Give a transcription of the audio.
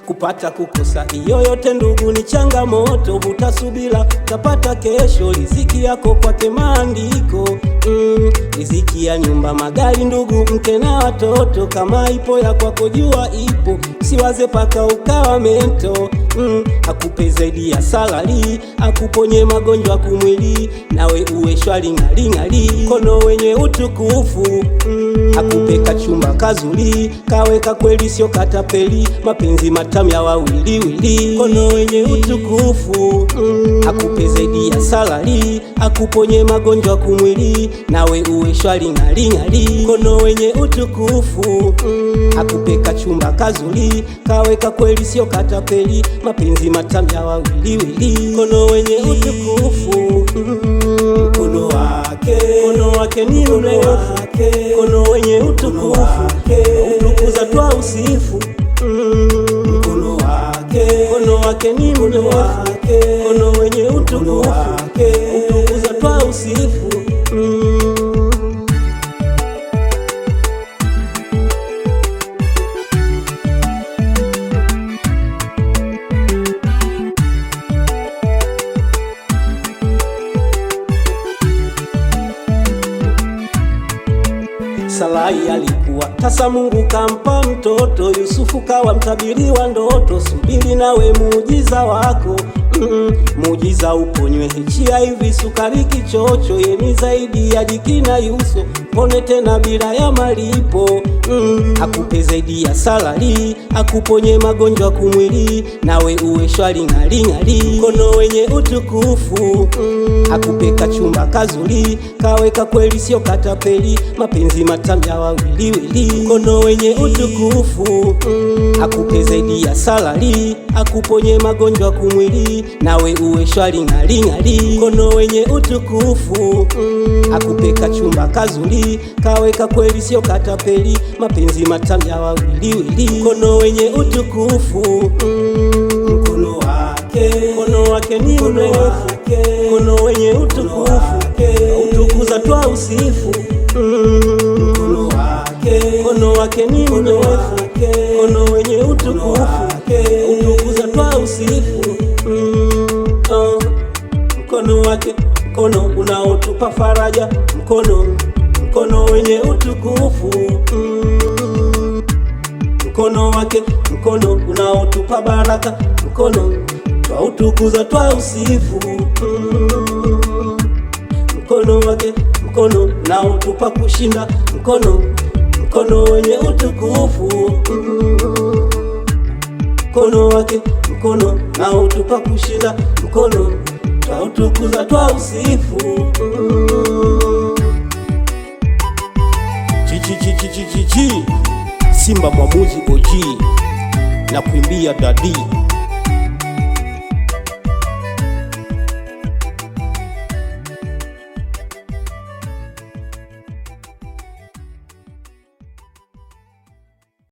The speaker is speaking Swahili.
Kupata kukosa iyo yote ndugu ni changamoto, vuta subira utapata kesho, riziki yako kwake maandiko. Riziki ya nyumba, magari, ndugu, mke na watoto, kama ipo ya kwako jua ipo, siwaze paka ukawa mento. Akupe zaidi ya salari, akuponye magonjwa kumwili, nawe uwe shwari ngali kono wenye utukufu. Akupe kachumba kazuri, kaweka kweli sio katapeli, mapenzi matamu ya wawili kono wenye utukufu. Akupe zaidi ya salari, akuponye magonjwa kumwili, nawe uwe shwari ngali kono wenye utukufu. Akupe kachumba kazuri, kaweka kweli sio katapeli, mapenzi matamu ya wawili kono wenye utukufu. Mkono wake ni mrefu, mkono wenye utukufu, utukuza twa usifu. Mkono wake ni mrefu, mkono wenye utukufu, utukuza twa usifu. Sarai alikuwa tasa, Mungu kampa mtoto. Yusufu kawa mtabiri wa ndoto, subiri nawe muujiza wako. Muujiza uponywe hichia hivi sukari kichocho, yeni zaidi ya jikina yuso, pone tena bila ya malipo. Akupe zaidi ya salari, akuponye magonjwa kumwili, nawe uwe shwari ngali kono wenye utukufu. Akupe kachumba kazuri, kaweka kweli sio katapeli, mapenzi matamu ya wawili kono wenye utukufu. Akupe zaidi ya salari, akuponye magonjwa kumwili, nawe uwe shwari ngali kono wenye utukufu. Akupe kachumba kazuri, kaweka kweli sio katapeli, mapenzi matamu ya wawili kono wenye utukufu. Mkono wake ni mrefu, mkono wenye utukufu, utukuza twa usifu. Mkono wake ni mrefu, mkono wenye utukufu, utukuza twa usifu. Mkono wake, mkono unaotupa faraja, mkono wenye utukufu. Mkono wake, mkono unaotupa baraka, mkono twautukuza twa usifu. Mkono wake, mkono unaotupa kushinda, mkono wenye utukufu. Mkono wake, mkono unaotupa kushinda, mkono twautukuza twa usifu. Simba Mwamuzi OG na kuimbia dadi.